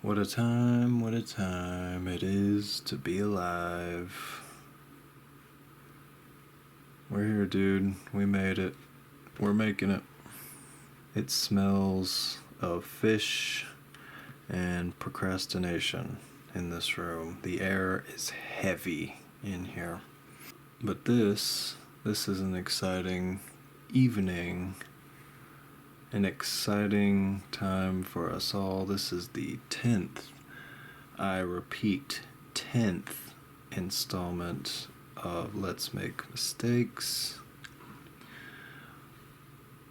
what a time it is to be alive. We're here, dude. We made it. We're making it. It smells of fish and procrastination in this room. The air is heavy in here. But this is an exciting evening, an exciting time for us all. This is the 10th, I repeat, 10th installment of Let's Make Mistakes,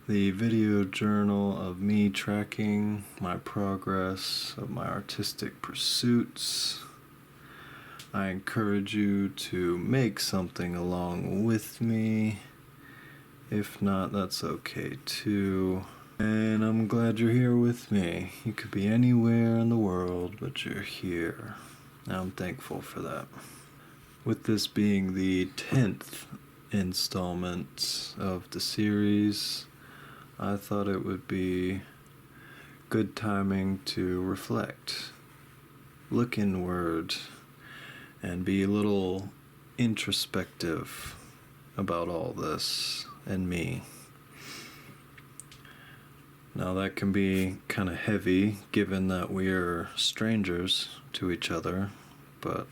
the video journal of me tracking my progress of my artistic pursuits. I encourage you to make something along with me. If not, that's okay too. And I'm glad you're here with me. You could be anywhere in the world, but you're here. I'm thankful for that. With this being the 10th installment of the series, I thought it would be good timing to reflect, look inward, and be a little introspective about all this and me. Now that can be kind of heavy given that we are strangers to each other, but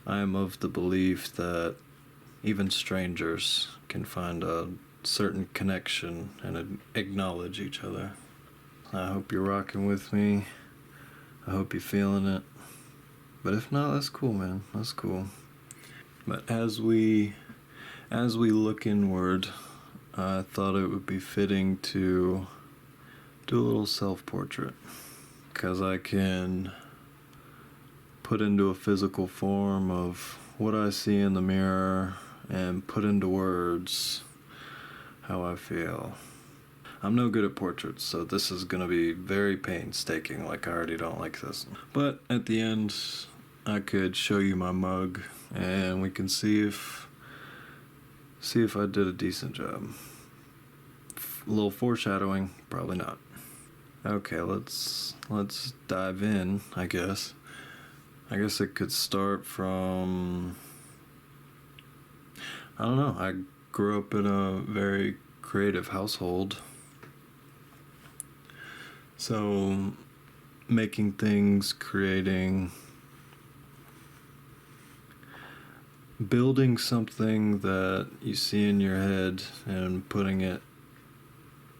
I am of the belief that even strangers can find a certain connection and acknowledge each other. I hope you're rocking with me. I hope you're feeling it. But if not, that's cool, man. That's cool. But as we look inward, I thought it would be fitting to do a little self-portrait, because I can put into a physical form of what I see in the mirror and put into words how I feel. I'm no good at portraits, so this is going to be very painstaking, like I already don't like this. But at the end, I could show you my mug, and we can see if I did a decent job. A little foreshadowing, probably not. Okay, let's dive in, I guess. I guess it could start from, I don't know, I grew up in a very creative household. So, making things, creating, building something that you see in your head and putting it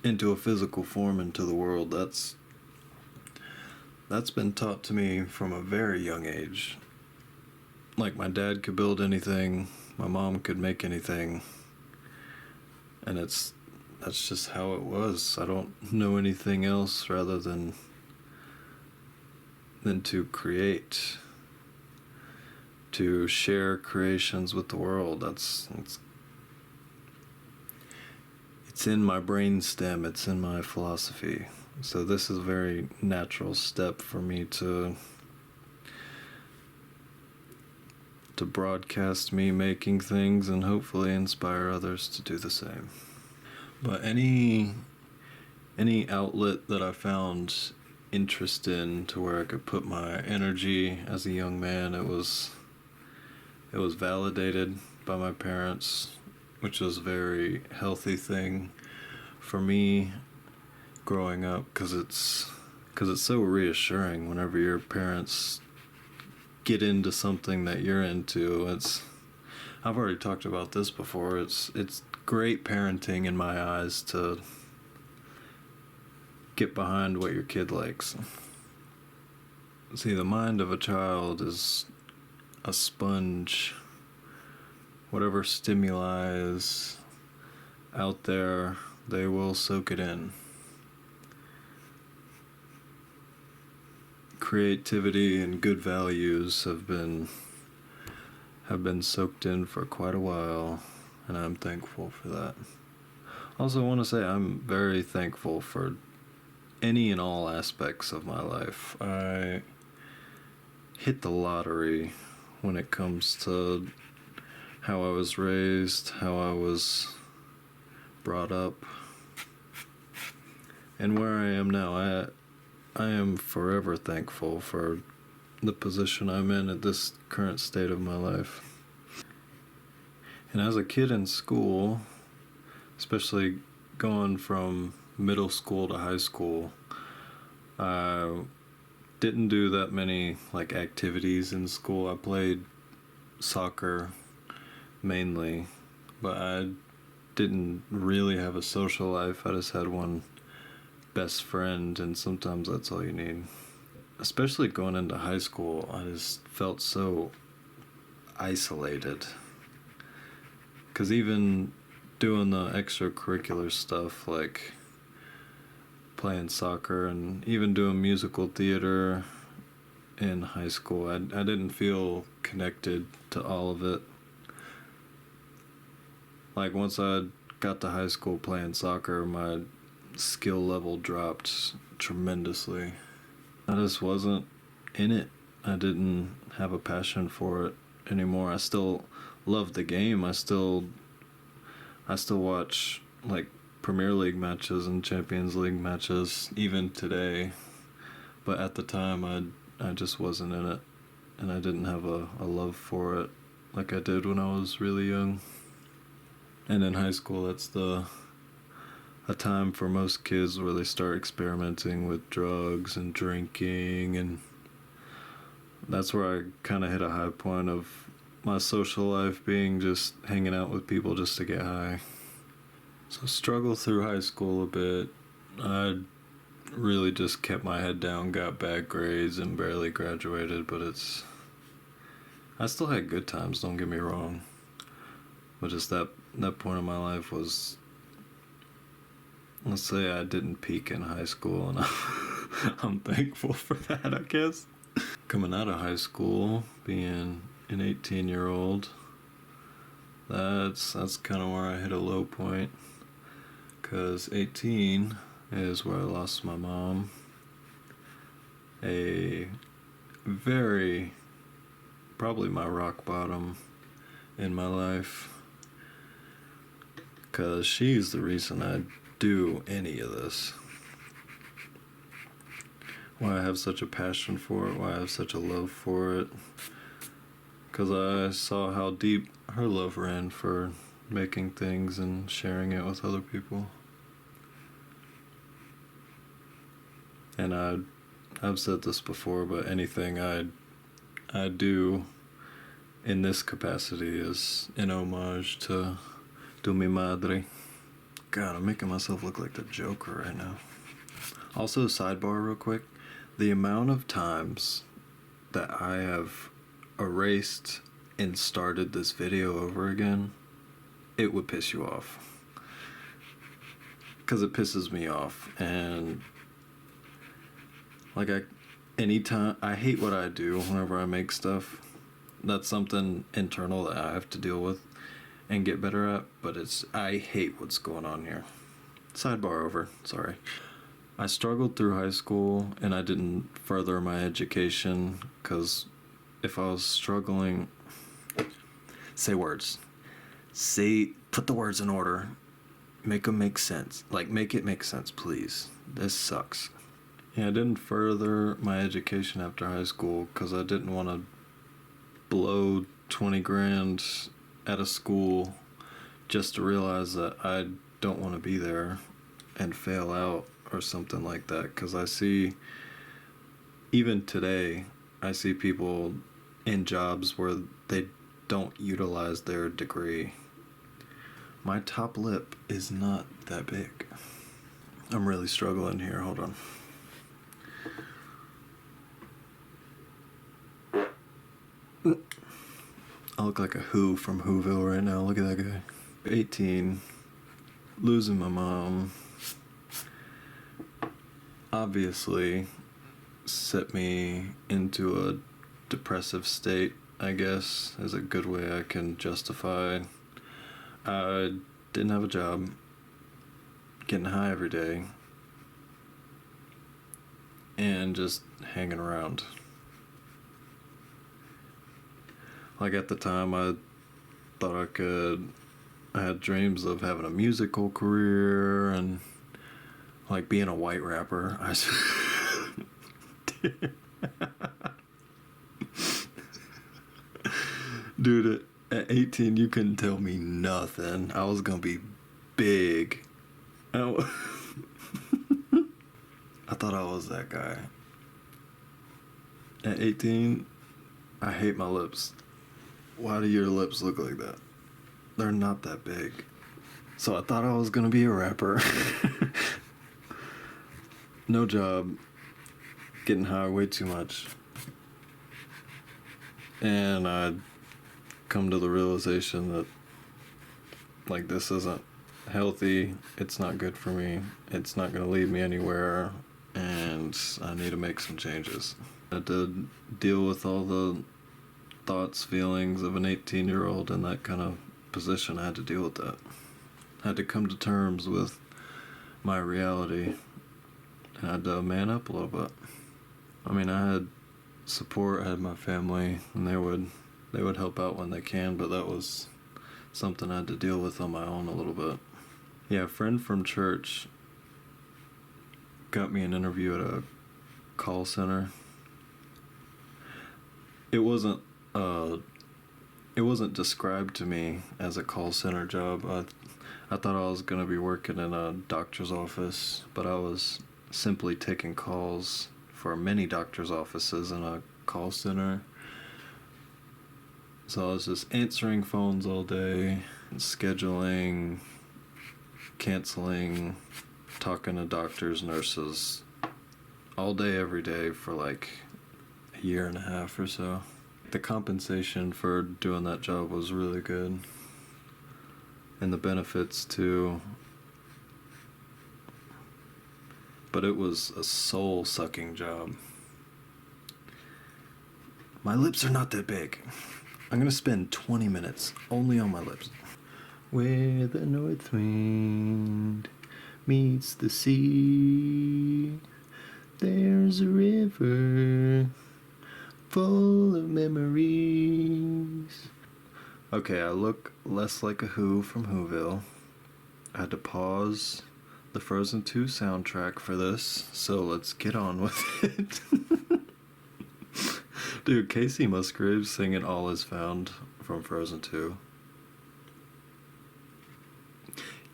into a physical form into the world, that's been taught to me from a very young age. Like, my dad could build anything, my mom could make anything, and that's just how it was. I don't know anything else rather than to create, to share creations with the world. It's in my brainstem, it's in my philosophy. So this is a very natural step for me to broadcast me making things and hopefully inspire others to do the same. But any outlet that I found interest in to where I could put my energy as a young man, it was validated by my parents, which was a very healthy thing for me growing up, because it's so reassuring whenever your parents get into something that you're into. I've already talked about this before. It's great parenting in my eyes to get behind what your kid likes. See, the mind of a child is a sponge. Whatever stimuli is out there, they will soak it in. Creativity and good values have been soaked in for quite a while, and I'm thankful for that. Also, I want to say I'm very thankful for any and all aspects of my life. I hit the lottery when it comes to how I was raised, how I was brought up, and where I am now. I am forever thankful for the position I'm in at this current state of my life. And as a kid in school, especially going from middle school to high school, I didn't do that many like activities in school. I played soccer mainly, but I didn't really have a social life. I just had one best friend, and sometimes that's all you need. Especially going into high school, I just felt so isolated. Because even doing the extracurricular stuff like playing soccer and even doing musical theater in high school, I didn't feel connected to all of it. Like once I got to high school playing soccer, my skill level dropped tremendously. I just wasn't in it. I didn't have a passion for it anymore. I still love the game. I still watch like Premier League matches and Champions League matches even today. But at the time I just wasn't in it, and I didn't have a love for it like I did when I was really young. And in high school, that's a time for most kids where they start experimenting with drugs and drinking, and that's where I kind of hit a high point of my social life, being just hanging out with people just to get high. So struggle through high school a bit. I really just kept my head down, got bad grades, and barely graduated, but I still had good times, don't get me wrong. But just that point in my life was, let's say I didn't peak in high school, and I'm thankful for that, I guess. Coming out of high school, being an 18-year-old, that's kind of where I hit a low point. Because 18 is where I lost my mom. Probably my rock bottom in my life. Because she's the reason I do any of this. Why I have such a passion for it, why I have such a love for it. Because I saw how deep her love ran for making things and sharing it with other people. And I've said this before, but anything I do in this capacity is an homage to mi madre. God, I'm making myself look like the Joker right now. Also, sidebar real quick. The amount of times that I have erased and started this video over again, it would piss you off. Because it pisses me off. And like anytime, I hate what I do whenever I make stuff. That's something internal that I have to deal with and get better at, but I hate what's going on here. Sidebar over, sorry. I struggled through high school, and I didn't further my education, because if I was struggling... Say words. Put the words in order. Make them make sense. Like, make it make sense, please. This sucks. Yeah, I didn't further my education after high school, because I didn't want to blow 20 grand at a school just to realize that I don't want to be there and fail out or something like that. Because I see, even today, I see people in jobs where they don't utilize their degree. My top lip is not that big. I'm really struggling here, hold on. I look like a Who from Whoville right now. Look at that guy. 18. Losing my mom. Obviously set me into a depressive state, I guess, is a good way I can justify. I didn't have a job. Getting high every day. And just hanging around. Like at the time, I thought I had dreams of having a musical career and like being a white rapper. Dude, at 18, you couldn't tell me nothing. I was gonna be big. I thought I was that guy. At 18, I hate my lips. Why do your lips look like that? They're not that big. So I thought I was gonna be a rapper. No job. Getting high way too much. And I'd come to the realization that, like, this isn't healthy. It's not good for me. It's not gonna lead me anywhere. And I need to make some changes. I had to deal with all the thoughts, feelings of an 18-year-old in that kind of position. I had to deal with that. I had to come to terms with my reality. I had to man up a little bit. I mean, I had support. I had my family, and they would help out when they can, but that was something I had to deal with on my own a little bit. Yeah, a friend from church got me an interview at a call center. It wasn't described to me as a call center job. I thought I was going to be working in a doctor's office, but I was simply taking calls for many doctor's offices in a call center. So I was just answering phones all day, scheduling, canceling, talking to doctors, nurses, all day, every day for like a year and a half or so. The compensation for doing that job was really good. And the benefits too. But it was a soul-sucking job. My lips are not that big. I'm gonna spend 20 minutes only on my lips. Where the north wind meets the sea, there's a river full of memories. Okay, I look less like a Who from Whoville. I had to pause the Frozen 2 soundtrack for this, so let's get on with it. Dude, Casey Musgraves singing All Is Found from Frozen 2.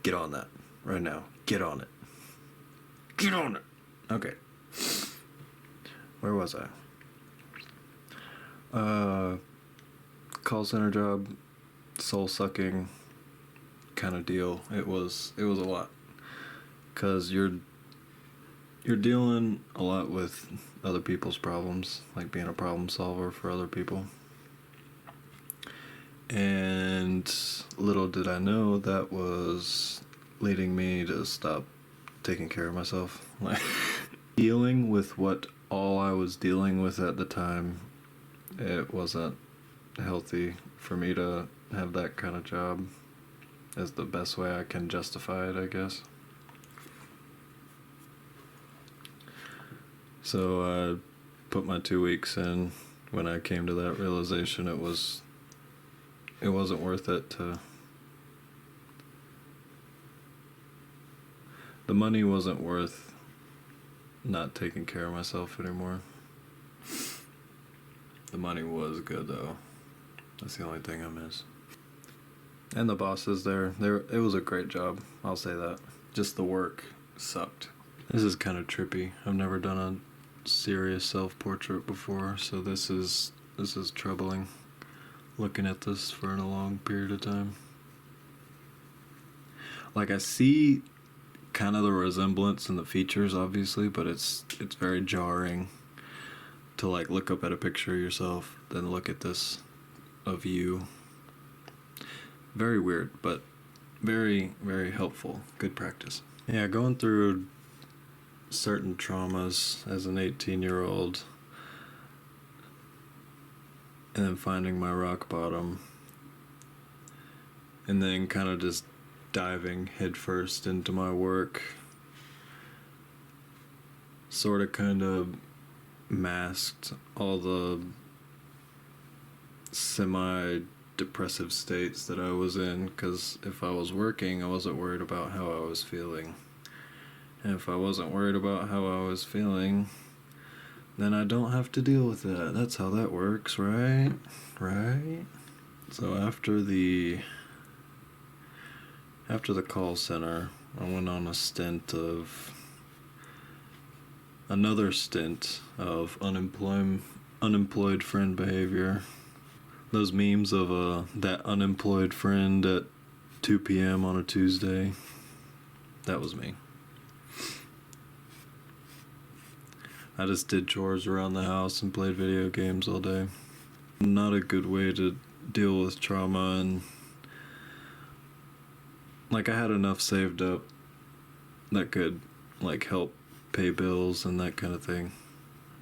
Get on that right now. Get on it. Get on it. Okay. Where was I? Call center job, soul-sucking kind of deal. It was a lot. 'Cause you're dealing a lot with other people's problems, like being a problem solver for other people. And little did I know that was leading me to stop taking care of myself. Like, dealing with what all I was dealing with at the time, it wasn't healthy for me to have that kind of job. Is the best way I can justify it, I guess. So I put my 2 weeks in. When I came to that realization, it wasn't worth it to... The money wasn't worth not taking care of myself anymore. The money was good, though. That's the only thing I miss. And the bosses there, it was a great job, I'll say that. Just the work sucked. This is kind of trippy. I've never done a serious self-portrait before, so this is troubling, looking at this for a long period of time. Like, I see kind of the resemblance in the features, obviously, but it's very jarring to, like, look up at a picture of yourself, then look at this of you. Very weird, but very, very helpful. Good practice. Yeah, going through certain traumas as an 18-year-old and then finding my rock bottom and then kind of just diving headfirst into my work sort of kind of masked all the semi-depressive states that I was in, because if I was working, I wasn't worried about how I was feeling. And if I wasn't worried about how I was feeling, then I don't have to deal with it. That's how that works, right? Right? So after the call center, I went on another stint of unemployed friend behavior. Those memes of that unemployed friend at 2 p.m. on a Tuesday. That was me. I just did chores around the house and played video games all day. Not a good way to deal with trauma, and like I had enough saved up that could like help pay bills and that kind of thing.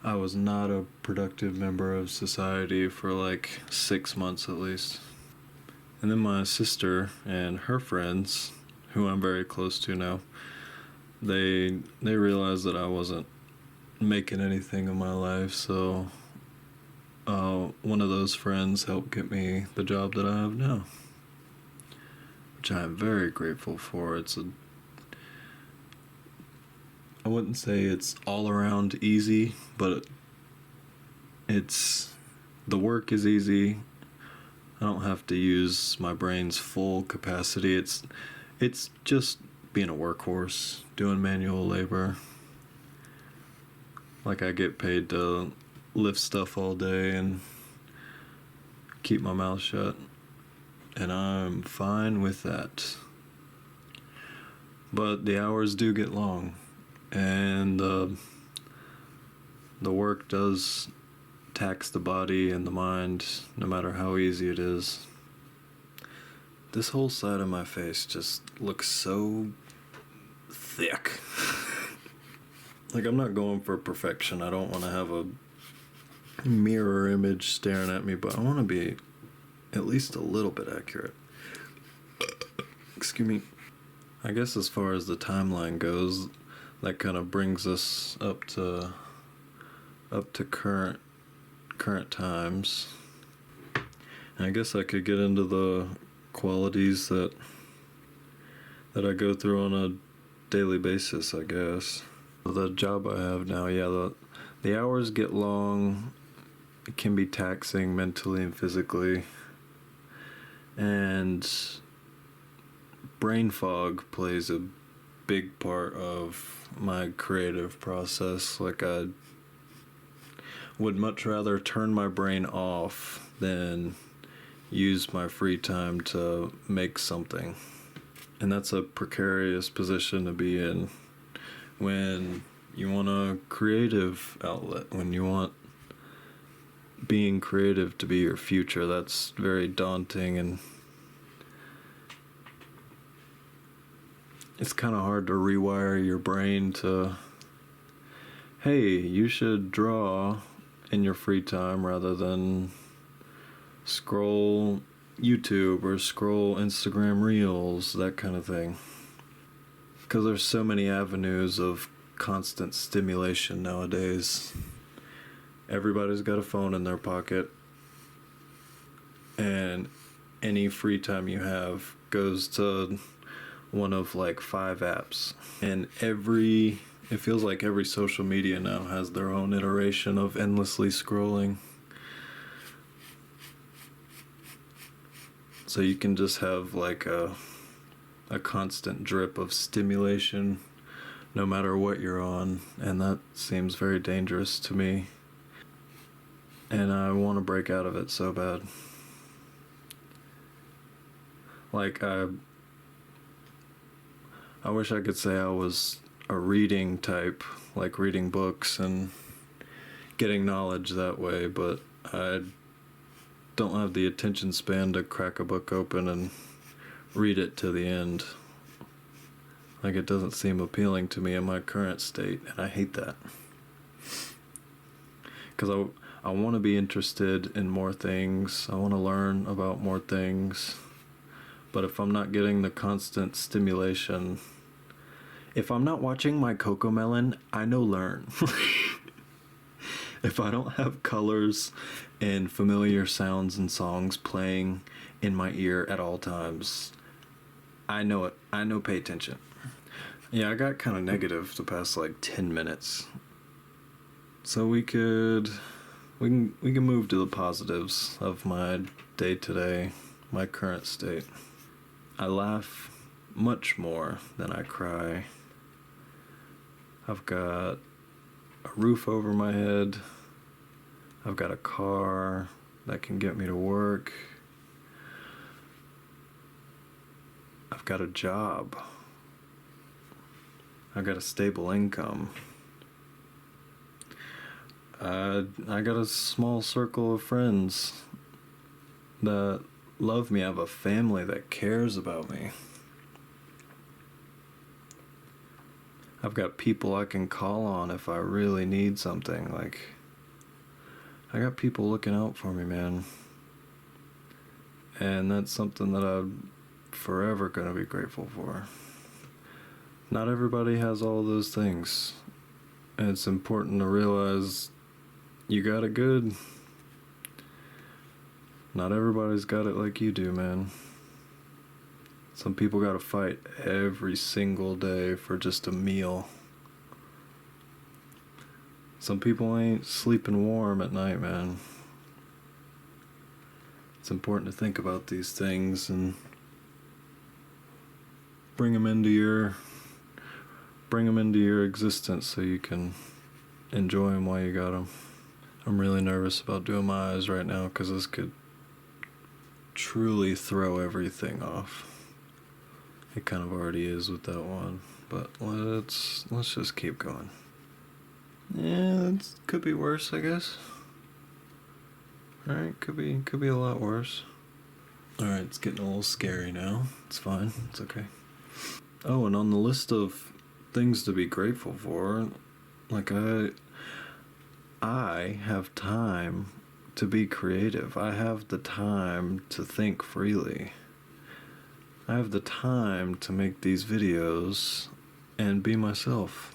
I was not a productive member of society for like 6 months at least. And then my sister and her friends, who I'm very close to now, they realized that I wasn't making anything of my life, so one of those friends helped get me the job that I have now, which I am very grateful for. I wouldn't say it's all around easy, but the work is easy. I don't have to use my brain's full capacity. It's just being a workhorse, doing manual labor. Like I get paid to lift stuff all day and keep my mouth shut, and I'm fine with that. But the hours do get long, and the work does tax the body and the mind, no matter how easy it is. This whole side of my face just looks so thick. Like, I'm not going for perfection. I don't want to have a mirror image staring at me, but I want to be at least a little bit accurate. Excuse me. I guess as far as the timeline goes, that kind of brings us up to current times. And I guess I could get into the qualities that I go through on a daily basis, I guess. The job I have now, the hours get long. It can be taxing mentally and physically. And brain fog plays a big part of my creative process. Like, I would much rather turn my brain off than use my free time to make something. And that's a precarious position to be in when you want a creative outlet, when you want being creative to be your future. That's very daunting, and it's kind of hard to rewire your brain to, hey, you should draw in your free time rather than scroll YouTube or scroll Instagram Reels, that kind of thing. Because there's so many avenues of constant stimulation nowadays. Everybody's got a phone in their pocket, and any free time you have goes to one of like 5 apps. And it feels like every social media now has their own iteration of endlessly scrolling. So you can just have like a constant drip of stimulation no matter what you're on, and that seems very dangerous to me. And I want to break out of it so bad. Like, I wish I could say I was a reading type, like reading books and getting knowledge that way, but I don't have the attention span to crack a book open and read it to the end. Like, it doesn't seem appealing to me in my current state, and I hate that. Because I want to be interested in more things. I want to learn about more things. But if I'm not getting the constant stimulation, if I'm not watching my Cocomelon, I no learn. If I don't have colors and familiar sounds and songs playing in my ear at all times, I know it. I know pay attention. Yeah, I got kind of negative the past like 10 minutes. So we can move to the positives of my day to day, my current state. I laugh much more than I cry. I've got a roof over my head. I've got a car that can get me to work. I've got a job. I've got a stable income. I got a small circle of friends that love me. I have a family that cares about me. I've got people I can call on if I really need something. Like, I got people looking out for me, man. And that's something that I'm forever gonna be grateful for. Not everybody has all those things. And it's important to realize you got it good. Not everybody's got it like you do, man. Some people gotta fight every single day for just a meal. Some people ain't sleeping warm at night, man. It's important to think about these things and bring them into your existence so you can enjoy them while you got them. I'm really nervous about doing my eyes right now because this could truly throw everything off. It kind of already is with that one, but let's just keep going. Yeah, it could be worse, I guess. Alright, could be a lot worse. Alright, it's getting a little scary now. It's fine, it's okay. Oh, and on the list of things to be grateful for, like I have time to be creative. I have the time to think freely. I have the time to make these videos and be myself.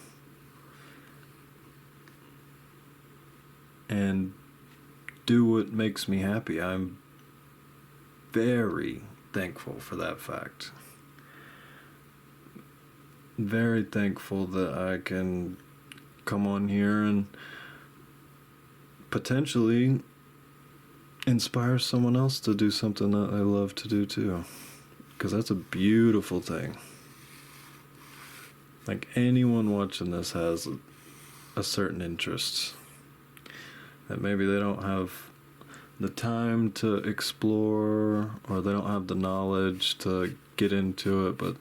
And do what makes me happy. I'm very thankful for that fact. Very thankful that I can come on here and potentially inspire someone else to do something that I love to do too. Because that's a beautiful thing. Like, anyone watching this has a certain interest that maybe they don't have the time to explore, or they don't have the knowledge to get into it, but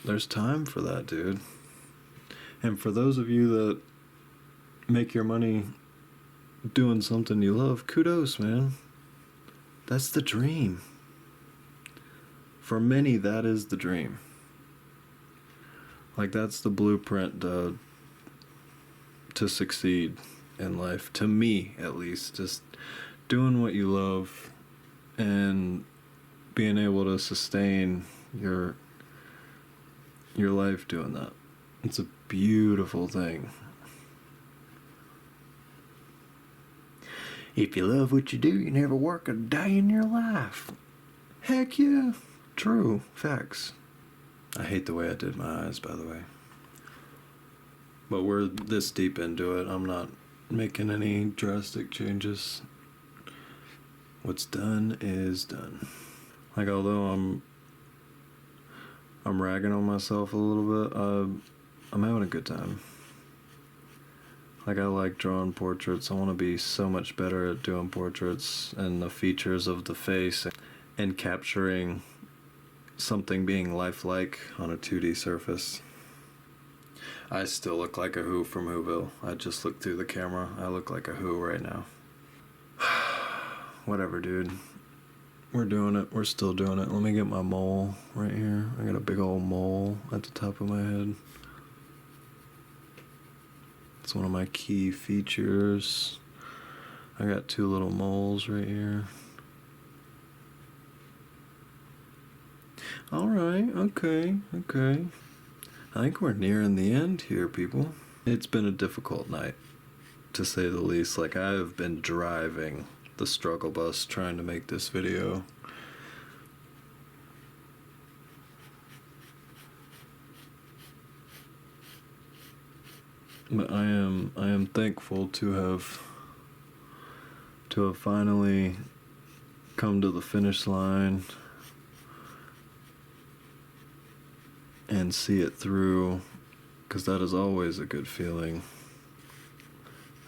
there's time for that, dude. And for those of you that make your money doing something you love, kudos, man. That's the dream. For many, that is the dream. Like, that's the blueprint to succeed in life. To me, at least. Just doing what you love and being able to sustain your life doing that. It's a beautiful thing. If you love what you do, you never work a day in your life. Heck yeah. True. Facts. I hate the way I did my eyes, by the way. But we're this deep into it. I'm not making any drastic changes. What's done is done. Like, although I'm ragging on myself a little bit, I'm having a good time. Like, I like drawing portraits. I want to be so much better at doing portraits and the features of the face and capturing something being lifelike on a 2D surface. I still look like a Who from Whoville. I just looked through the camera. I look like a Who right now. Whatever, dude. We're doing it. We're still doing it. Let me get my mole right here. I got a big old mole at the top of my head. It's one of my key features. I got 2 little moles right here. Alright, okay. I think we're nearing the end here, people. It's been a difficult night, to say the least. Like, I have been driving the struggle bus trying to make this video. But I am thankful to have finally come to the finish line and see it through, because that is always a good feeling.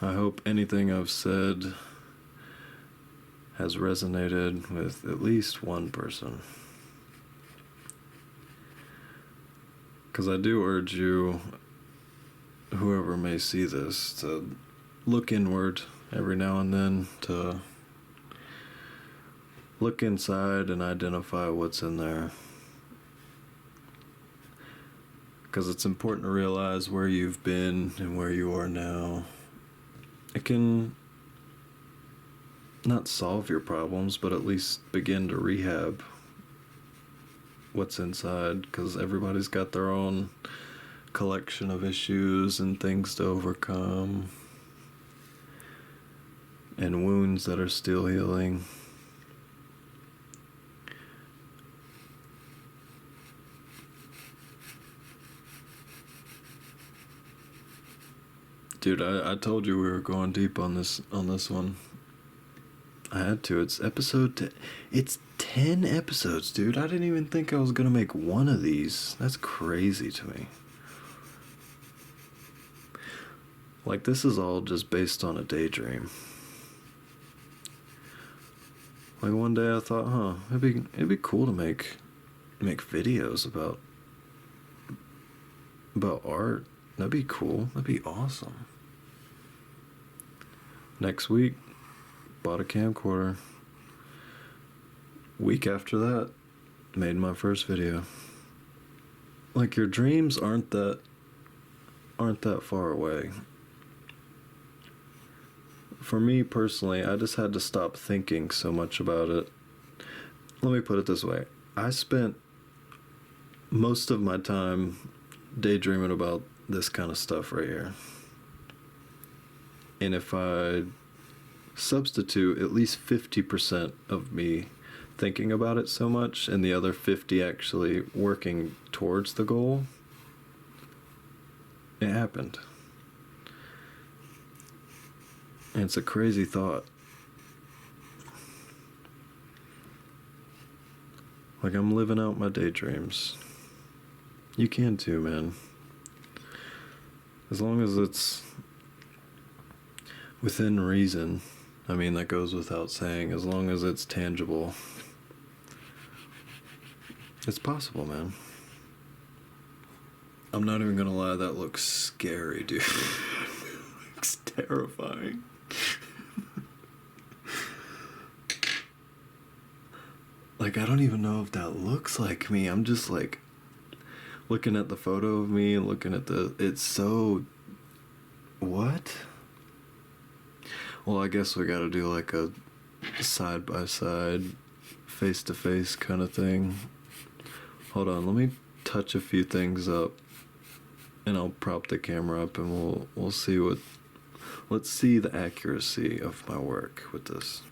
I hope anything I've said has resonated with at least one person. Because I do urge you, whoever may see this, to look inward every now and then, to look inside and identify what's in there. Because it's important to realize where you've been and where you are now. It can not solve your problems, but at least begin to rehab what's inside, because everybody's got their own collection of issues and things to overcome and wounds that are still healing. Dude, I told you we were going deep on this one. I had to. It's 10 episodes, dude. I didn't even think I was gonna make one of these. That's crazy to me. Like, this is all just based on a daydream. Like, one day I thought, it'd be cool to make videos about art. That'd be cool. That'd be awesome. Next week, bought a camcorder. Week after that, made my first video. Like, your dreams aren't that far away. For me personally, I just had to stop thinking so much about it. Let me put it this way. I spent most of my time daydreaming about this kind of stuff right here. And if I substitute at least 50% of me thinking about it so much and the other 50 actually working towards the goal, it happened. And it's a crazy thought. Like, I'm living out my daydreams. You can too, man. As long as it's within reason. I mean, that goes without saying. As long as it's tangible. It's possible, man. I'm not even gonna lie, that looks scary, dude. It looks terrifying. Like, I don't even know if that looks like me. I'm just like looking at the photo of me and looking at it's so, what? Well, I guess we gotta do like a side by side, face to face kind of thing. Hold on, let me touch a few things up and I'll prop the camera up and we'll see let's see the accuracy of my work with this.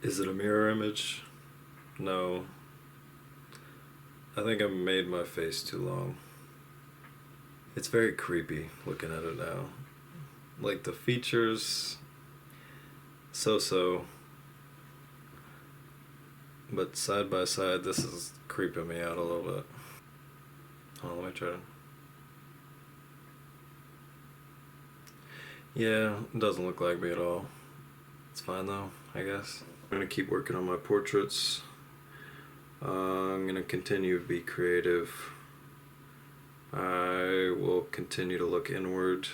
Is it a mirror image? No. I think I made my face too long. It's very creepy looking at it now. Like, the features, so. But side by side, this is creeping me out a little bit. Hold on, let me try to. Yeah, it doesn't look like me at all. It's fine though, I guess. I'm gonna keep working on my portraits. I'm gonna continue to be creative. I will continue to look inward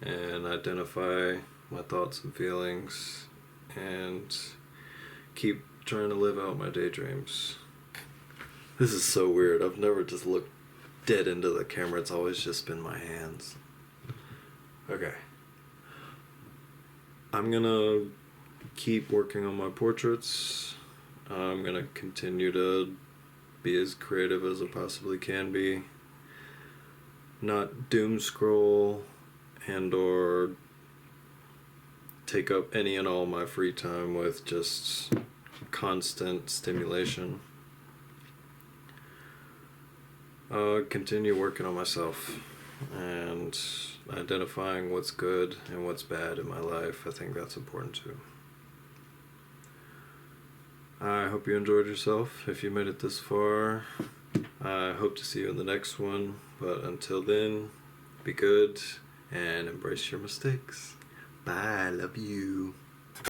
and identify my thoughts and feelings and keep trying to live out my daydreams. This is so weird. I've never just looked dead into the camera. It's always just been my hands. Okay. I'm gonna keep working on my portraits. I'm gonna continue to be as creative as I possibly can be. Not doom scroll and or take up any and all my free time with just constant stimulation. Continue working on myself. and identifying what's good and what's bad in my life. I think that's important too. I hope you enjoyed yourself. If you made it this far, I hope to see you in the next one. But until then, be good and embrace your mistakes. Bye. I love you.